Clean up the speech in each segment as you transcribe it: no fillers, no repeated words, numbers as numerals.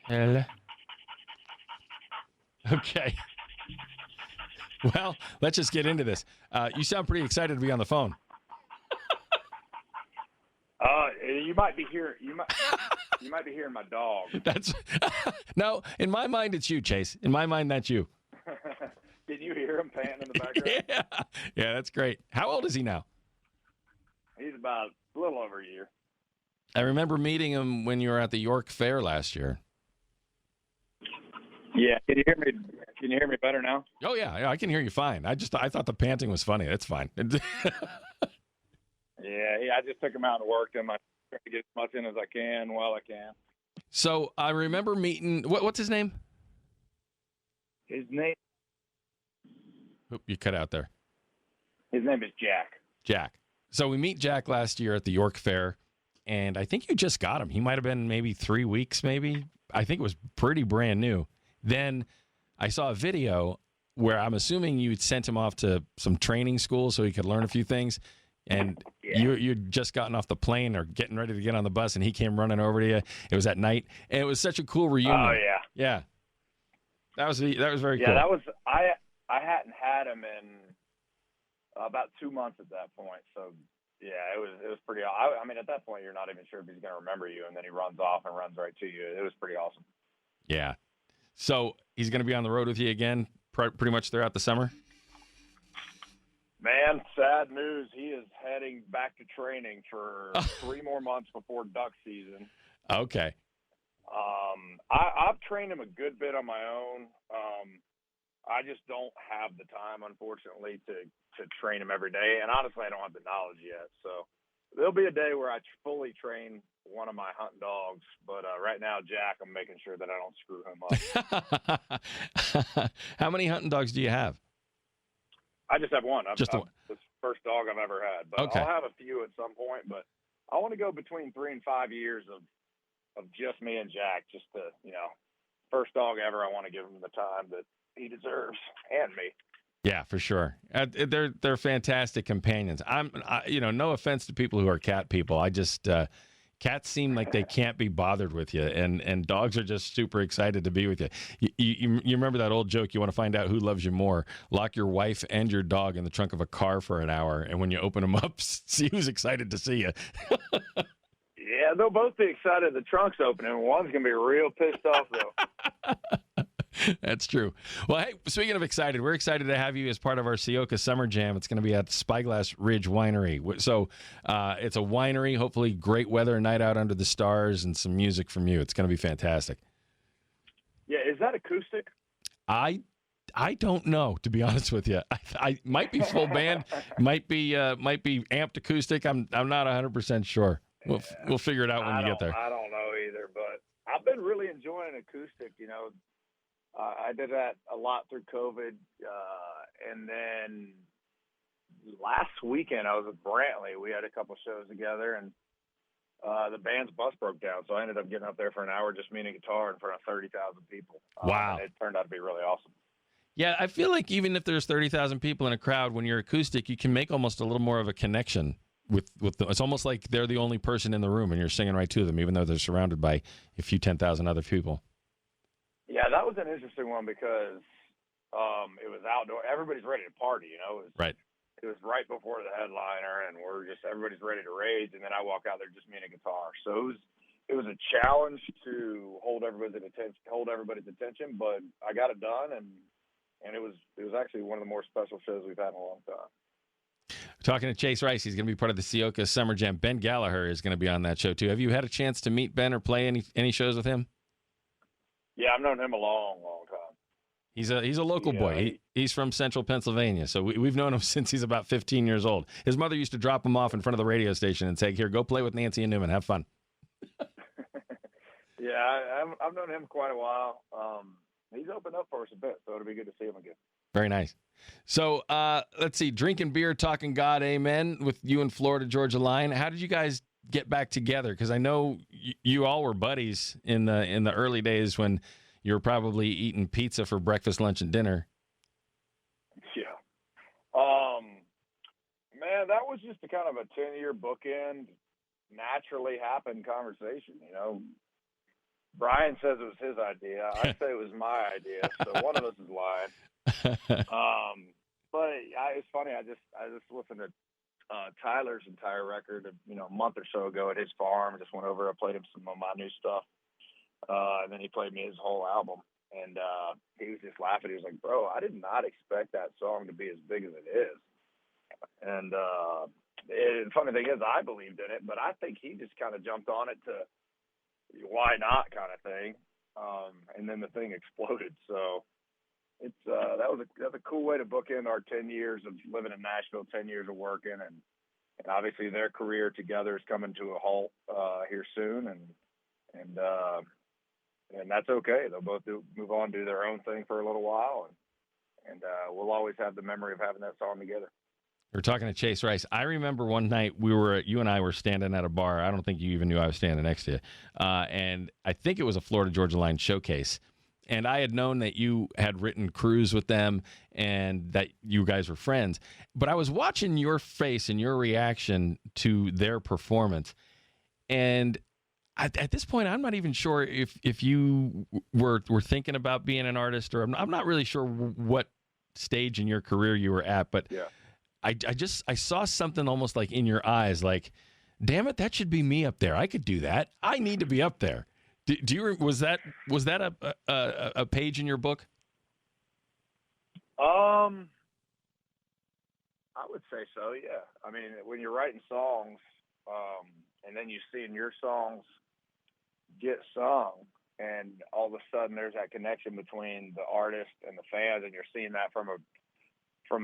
Hello. Okay. Well, let's just get into this. You sound pretty excited to be on the phone. You might be hearing you might be hearing my dog. That's no. In my mind, it's you, Chase. In my mind, that's you. Can you hear him panting in the background? Yeah, that's great. How old is he now? He's about a little over a year. I remember meeting him when you were at the York Fair last year. Yeah. Can you hear me? Can you hear me better now? Oh yeah, I can hear you fine. I thought the panting was funny. That's fine. Yeah. I just took him out and worked him. I try to get as much in as I can while I can. So I remember meeting. What's his name? His name Oop, you cut out there. is Jack. Jack. So we meet Jack last year at the York Fair, and I think you just got him. He might have been maybe 3 weeks, maybe. I think it was pretty brand new. Then I saw a video where I'm assuming you sent him off to some training school so he could learn a few things. And you'd just gotten off the plane or getting ready to get on the bus, and he came running over to you. It was at night, and it was such a cool reunion. Oh yeah, yeah. That was very cool. Yeah, that was I hadn't had him in about 2 months at that point. So yeah, it was pretty. I mean, at that point, you're not even sure if he's going to remember you, and then he runs off and runs right to you. It was pretty awesome. Yeah. So he's going to be on the road with you again, pretty much throughout the summer. Man, sad news. He is heading back to training for 3 more months before duck season. Okay. I've trained him a good bit on my own. I just don't have the time, unfortunately, to train him every day. And honestly, I don't have the knowledge yet. So there'll be a day where I fully train one of my hunting dogs. But right now, Jack, I'm making sure that I don't screw him up. How many hunting dogs do you have? I just have one. Just the one. It's the first dog I've ever had. But Okay. I'll have a few at some point. But I want to go between 3 and 5 years of just me and Jack, just to, first dog ever. I want to give him the time that he deserves, and me. Yeah, for sure. They're fantastic companions. No offense to people who are cat people. I just cats seem like they can't be bothered with you, and dogs are just super excited to be with you. You remember that old joke? You want to find out who loves you more? Lock your wife and your dog in the trunk of a car for an hour, and when you open them up, see who's excited to see you. Yeah, they'll both be excited the trunk's opening. One's going to be real pissed off, though. That's true. Well, hey, speaking of excited, we're excited to have you as part of our Ciocca Summer Jam. It's going to be at Spyglass Ridge Winery. So it's a winery, hopefully great weather, a night out under the stars, and some music from you. It's going to be fantastic. Yeah, is that acoustic? I don't know, to be honest with you. I might be full band, might be amped acoustic. I'm not 100% sure. We'll figure it out when you get there. I don't know either, but I've been really enjoying acoustic. I did that a lot through COVID, and then last weekend I was with Brantley. We had a couple shows together, and the band's bus broke down, so I ended up getting up there for an hour just me and a guitar in front of 30,000 people. Wow. And it turned out to be really awesome. Yeah, I feel like even if there's 30,000 people in a crowd, when you're acoustic, you can make almost a little more of a connection with them. It's almost like they're the only person in the room, and you're singing right to them, even though they're surrounded by a few 10,000 other people. Yeah, that was an interesting one because it was outdoor. Everybody's ready to party, Right. It was right before the headliner, and everybody's ready to rage. And then I walk out there just me and a guitar. So it was a challenge to hold everybody's attention, but I got it done, and it was actually one of the more special shows we've had in a long time. Talking to Chase Rice, he's going to be part of the Ciocca Summer Jam. Ben Gallagher is going to be on that show too. Have you had a chance to meet Ben or play any shows with him? Yeah, I've known him a long, long time. He's a local boy. He's from Central Pennsylvania, so we've known him since he's about 15 years old. His mother used to drop him off in front of the radio station and say, "Here, go play with Nancy and Newman. Have fun." Yeah, I've known him quite a while. He's opened up for us a bit, so it'll be good to see him again. Very nice. So let's see, drinking beer, talking God, amen, with you and Florida Georgia Line. How did you guys get back together? Because I know you all were buddies in the early days when you were probably eating pizza for breakfast, lunch, and dinner. Yeah. Man, that was just a kind of a 10-year bookend, naturally happened conversation. Brian says it was his idea. I say it was my idea. So one of us is lying. But it's funny. I just listened to Tyler's entire record, a month or so ago at his farm. Just went over. I played him some of my new stuff, and then he played me his whole album. And he was just laughing. He was like, "Bro, I did not expect that song to be as big as it is." And the funny thing is, I believed in it, but I think he just kind of jumped on it to why not kind of thing. And then the thing exploded. So it's that was a cool way to book in our 10 years of living in Nashville, 10 years of working, and obviously their career together is coming to a halt here soon, and that's okay. They'll both move on, do their own thing for a little while, and we'll always have the memory of having that song together. We're talking to Chase Rice. I remember one night you and I were standing at a bar. I don't think you even knew I was standing next to you. And I think it was a Florida Georgia Line showcase. And I had known that you had written Cruise with them and that you guys were friends. But I was watching your face and your reaction to their performance. And at this point, I'm not even sure if you were thinking about being an artist, or I'm not really sure what stage in your career you were at. But yeah. I saw something almost like in your eyes, like, damn it, that should be me up there. I could do that. I need to be up there. Was that a page in your book? I would say so. Yeah. I mean, when you're writing songs, and then you see your songs get sung, and all of a sudden there's that connection between the artist and the fans, and you're seeing that from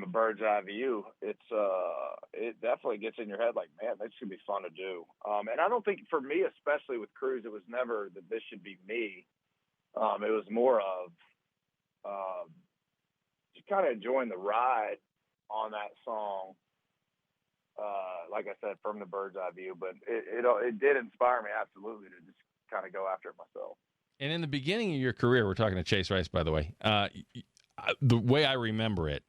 a bird's eye view, it definitely gets in your head like, man, that should be fun to do. And I don't think, for me, especially with Cruise, it was never that this should be me. It was more of just kind of enjoying the ride on that song. Like I said, from the bird's eye view, but it did inspire me absolutely to just kind of go after it myself. And in the beginning of your career, we're talking to Chase Rice, by the way. The way I remember it,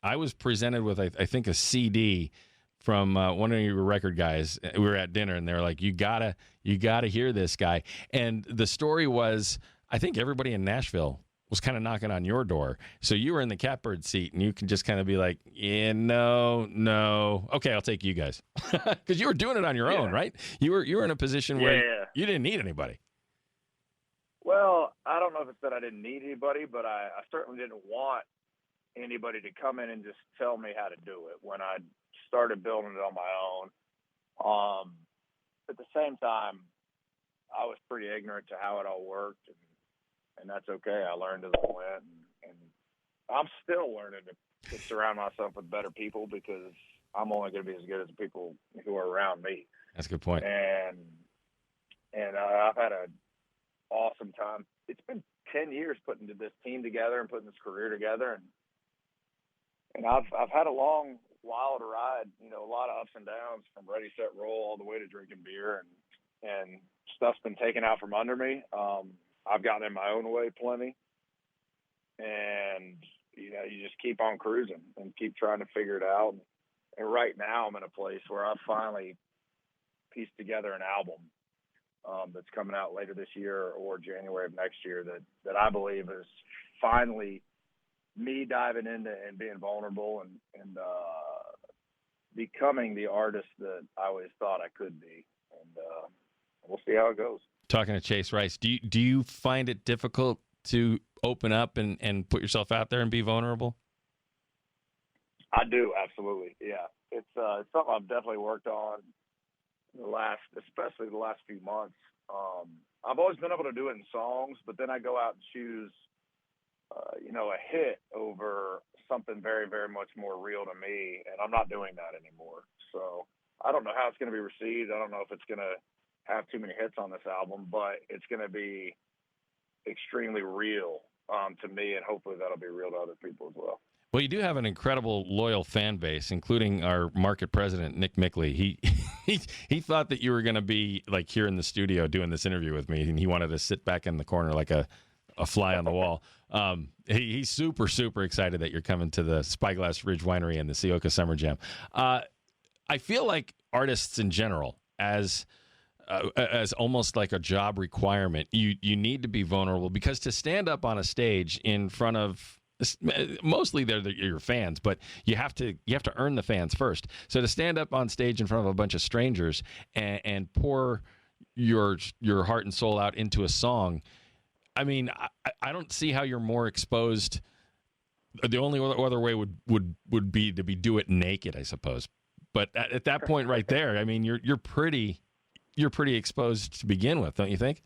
I was presented with, I think, a CD from one of your record guys. We were at dinner, and they were like, "You gotta hear this guy." And the story was, I think everybody in Nashville was kind of knocking on your door, so you were in the catbird seat, and you can just kind of be like, "Yeah, no, okay, I'll take you guys," because you were doing it on your own, right? You were in a position where you didn't need anybody. Well, I don't know if it's that I didn't need anybody, but I certainly didn't want anybody to come in and just tell me how to do it when I started building it on my own. At the same time, I was pretty ignorant to how it all worked, and that's okay. I learned as I went, and I'm still learning to surround myself with better people, because I'm only going to be as good as the people who are around me. That's a good point. And I've had an awesome time. It's been 10 years putting this team together and putting this career together, and I've had a long, wild ride, a lot of ups and downs, from Ready, Set, Roll all the way to drinking beer, and stuff's been taken out from under me. I've gotten in my own way plenty, and, you just keep on cruising and keep trying to figure it out. And right now I'm in a place where I've finally pieced together an album that's coming out later this year or January of next year that I believe is finally me diving into and being vulnerable and becoming the artist that I always thought I could be. And we'll see how it goes. Talking to Chase Rice, do you find it difficult to open up and put yourself out there and be vulnerable? I do, absolutely. Yeah. It's something I've definitely worked on especially the last few months. I've always been able to do it in songs, but then I go out and choose a hit over something very, very much more real to me, and I'm not doing that anymore. So I don't know how it's going to be received. I don't know if it's going to have too many hits on this album, but it's going to be extremely real to me, and hopefully that'll be real to other people as well. Well, you do have an incredible loyal fan base, including our market president, Nick Mickley. He thought that you were going to be like here in the studio doing this interview with me, and he wanted to sit back in the corner like a fly on the wall. He's super, super excited that you're coming to the Spyglass Ridge Winery and the Ciocca Summer Jam. I feel like artists in general, as as almost like a job requirement. You need to be vulnerable, because to stand up on a stage in front of, mostly they're your fans, but you have to earn the fans first. So to stand up on stage in front of a bunch of strangers and pour your heart and soul out into a song, I mean, I don't see how you're more exposed. The only other way would be to do it naked, I suppose. But at that point right there, I mean, you're pretty exposed to begin with, don't you think?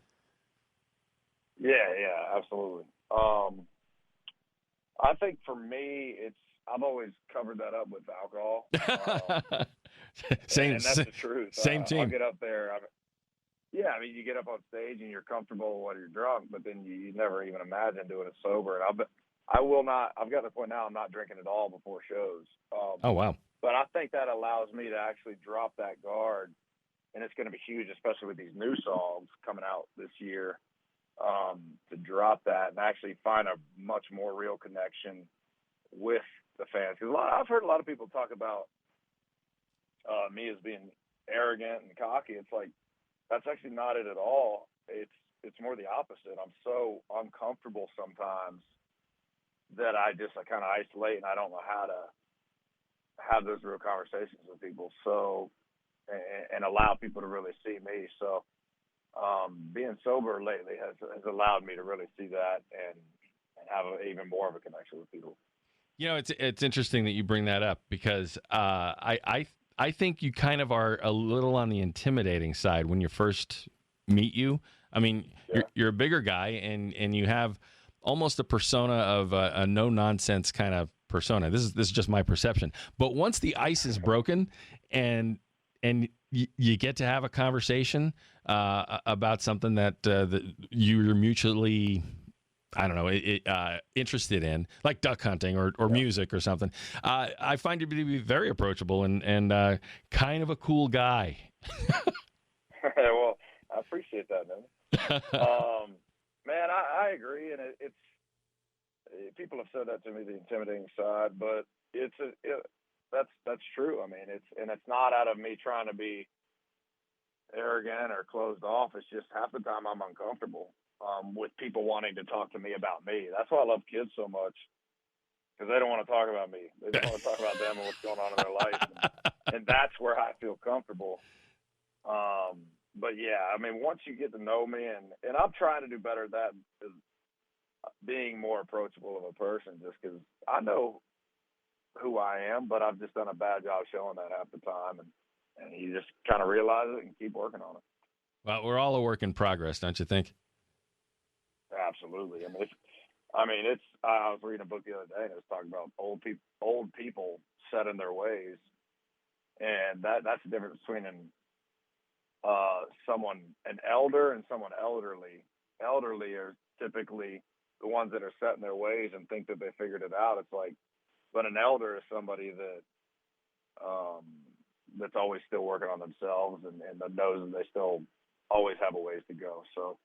Yeah, absolutely. I think for me, I've always covered that up with alcohol. Same, and that's the truth. Same team. I'll get up there. I mean, you get up on stage and you're comfortable when you're drunk, but then you never even imagine doing it sober. And I will not. I've got to the point now I'm not drinking at all before shows. Oh wow! But I think that allows me to actually drop that guard, and it's going to be huge, especially with these new songs coming out this year. To drop that and actually find a much more real connection with the fans. Because I've heard a lot of people talk about me as being arrogant and cocky. It's like, that's actually not it at all. It's more the opposite. I'm so uncomfortable sometimes that I kind of isolate, and I don't know how to have those real conversations with people. So, and allow people to really see me. So, being sober lately has allowed me to really see that and have even more of a connection with people. You know, it's interesting that you bring that up, because I think you kind of are a little on the intimidating side when you first meet you. I mean, you're a bigger guy, and you have almost a persona of a no nonsense kind of persona. This is just my perception. But once the ice is broken and you get to have a conversation about something that you're mutually, I don't know, interested in, like duck hunting or music or something. I find you to be very approachable and kind of a cool guy. Well, I appreciate that, man. Man, I agree, and it's people have said that to me, the intimidating side, but that's true. I mean, it's not out of me trying to be arrogant or closed off. It's just half the time I'm uncomfortable with people wanting to talk to me about me. That's why I love kids so much, because they don't want to talk about me. They just want to talk about them and what's going on in their life, and that's where I feel comfortable. But yeah, I mean, once you get to know me, and I'm trying to do better at that, is being more approachable of a person, just because I know who I am, but I've just done a bad job showing that half the time, and you just kind of realize it and keep working on it. Well, we're all a work in progress, don't you think? Absolutely. I mean, I was reading a book the other day, and it was talking about old people set in their ways, and that's the difference between an elder and someone elderly. Elderly are typically the ones that are set in their ways and think that they figured it out. It's like, but an elder is somebody that that's always still working on themselves and that knows that they still always have a ways to go. So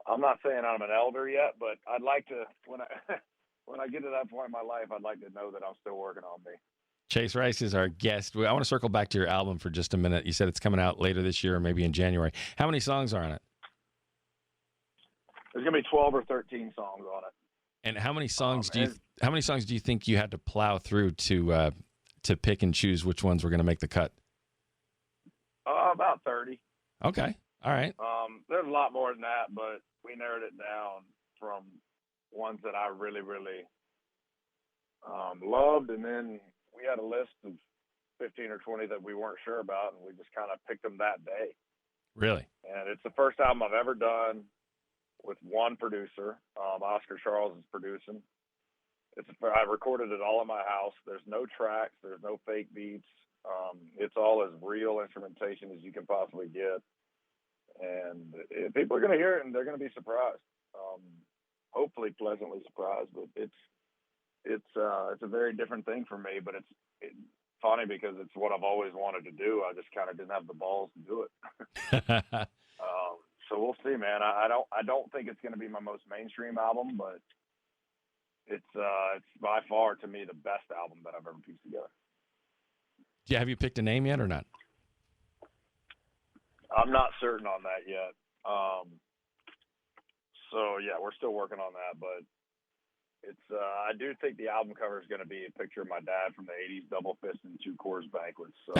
I'm not saying I'm an elder yet, but I'd like to, when I get to that point in my life, I'd like to know that I'm still working on me. Chase Rice is our guest. I want to circle back to your album for just a minute. You said it's coming out later this year, or maybe in January. How many songs are on it? There's gonna be 12 or 13 songs on it. And how many songs do you think you had to plow through to pick and choose which ones were going to make the cut? About 30. Okay, all right. There's a lot more than that, but we narrowed it down from ones that I really, really loved, and then we had a list of 15 or 20 that we weren't sure about, and we just kind of picked them that day. Really? And it's the first album I've ever done with one producer. Oscar Charles is producing. I recorded it all in my house. There's no tracks. There's no fake beats. It's all as real instrumentation as you can possibly get. And people are going to hear it, and they're going to be surprised. Hopefully pleasantly surprised. But it's a very different thing for me. But it's funny because it's what I've always wanted to do. I just kind of didn't have the balls to do it. So we'll see, man. I don't think it's going to be my most mainstream album, but it's by far, to me, the best album that I've ever pieced together. Yeah, have you picked a name yet or not? I'm not certain on that yet. So yeah, we're still working on that, but it's I do think the album cover is going to be a picture of my dad from the '80s, double fist and 2 Coors banquets. So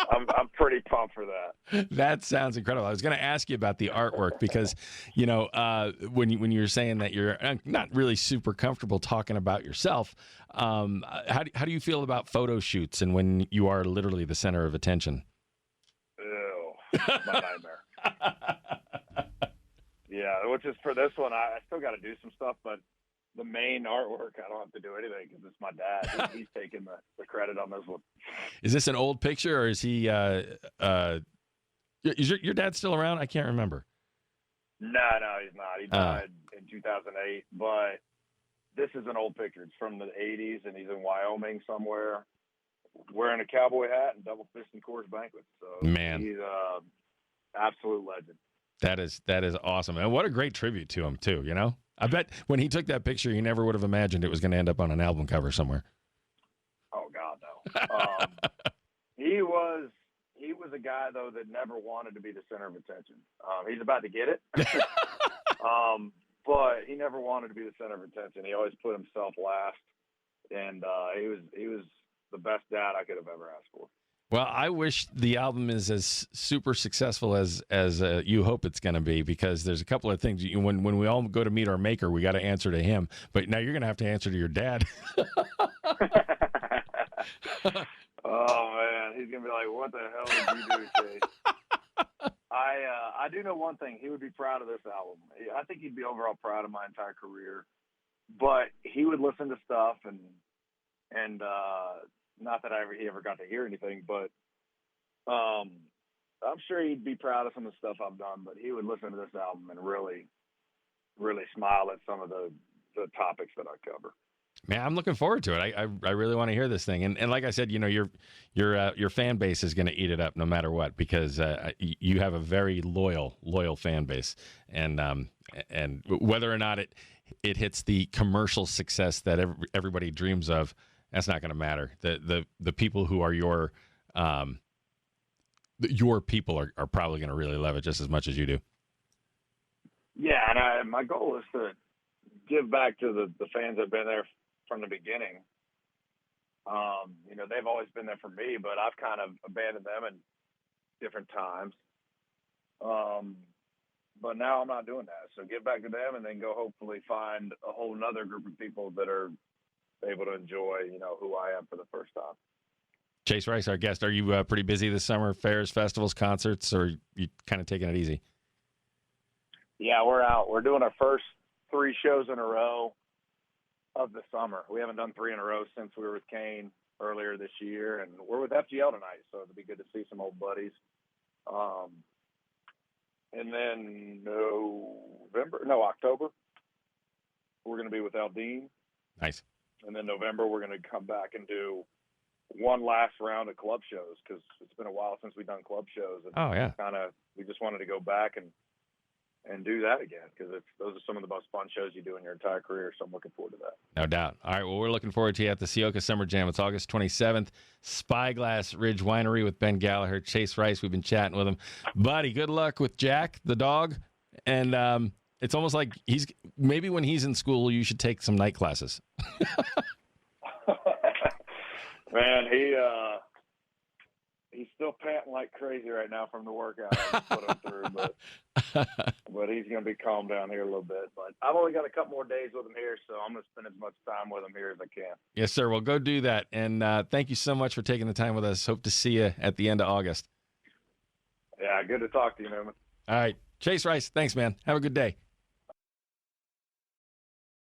I'm pretty pumped for that. That sounds incredible. I was going to ask you about the artwork because, when you were saying that you're not really super comfortable talking about yourself, how do you feel about photo shoots and when you are literally the center of attention? Ew, my nightmare. Yeah, which is for this one, I still got to do some stuff, but the main artwork, I don't have to do anything because it's my dad. He's taking the credit on this one. Is this an old picture, or is he? Is your dad still around? I can't remember. No, he's not. He died in 2008, but this is an old picture. It's from the 80s, and he's in Wyoming somewhere, wearing a cowboy hat and double fist and Coors banquet. So man, he's absolute legend. That is awesome, and what a great tribute to him too. I bet when he took that picture, he never would have imagined it was going to end up on an album cover somewhere. Oh God, no. He was a guy though that never wanted to be the center of attention. He's about to get it, but he never wanted to be the center of attention. He always put himself last, and he was the best dad I could have ever asked for. Well, I wish the album is as super successful as you hope it's going to be, because there's a couple of things. When we all go to meet our maker, we got to answer to him. But now you're going to have to answer to your dad. Oh, man. He's going to be like, what the hell did you do, Chase? I do know one thing. He would be proud of this album. I think he'd be overall proud of my entire career. But he would listen to stuff and not that he ever got to hear anything, but I'm sure he'd be proud of some of the stuff I've done, but he would listen to this album and really, really smile at some of the topics that I cover. Man, I'm looking forward to it. I really want to hear this thing. And like I said, your fan base is going to eat it up no matter what, because you have a very loyal fan base. And whether or not it hits the commercial success that everybody dreams of, that's not going to matter. The people who are your people are probably going to really love it just as much as you do. Yeah, and my goal is to give back to the fans that have been there from the beginning. They've always been there for me, but I've kind of abandoned them in different times. But now I'm not doing that. So give back to them and then go hopefully find a whole nother group of people that are able to enjoy, who I am for the first time. Chase Rice, our guest. Are you pretty busy this summer? Fairs, festivals, concerts, or you kind of taking it easy? Yeah, we're out. We're doing our first 3 shows in a row of the summer. We haven't done 3 in a row since we were with Kane earlier this year, and we're with FGL tonight, so it'll be good to see some old buddies. And then October, we're going to be with Aldine. Nice. And then November, we're going to come back and do one last round of club shows, because it's been a while since we've done club shows. And we just wanted to go back and do that again, because those are some of the most fun shows you do in your entire career. So I'm looking forward to that. No doubt. All right. Well, we're looking forward to you at the Ciocca Summer Jam. It's August 27th, Spyglass Ridge Winery with Ben Gallagher, Chase Rice. We've been chatting with him. Buddy, good luck with Jack, the dog. And it's almost like maybe when he's in school, you should take some night classes. Man, he's still panting like crazy right now from the workout I just put him through, but he's going to be calmed down here a little bit. But I've only got a couple more days with him here, so I'm going to spend as much time with him here as I can. Yes, sir. Well, go do that. And thank you so much for taking the time with us. Hope to see you at the end of August. Yeah, good to talk to you, Newman. All right. Chase Rice, thanks, man. Have a good day.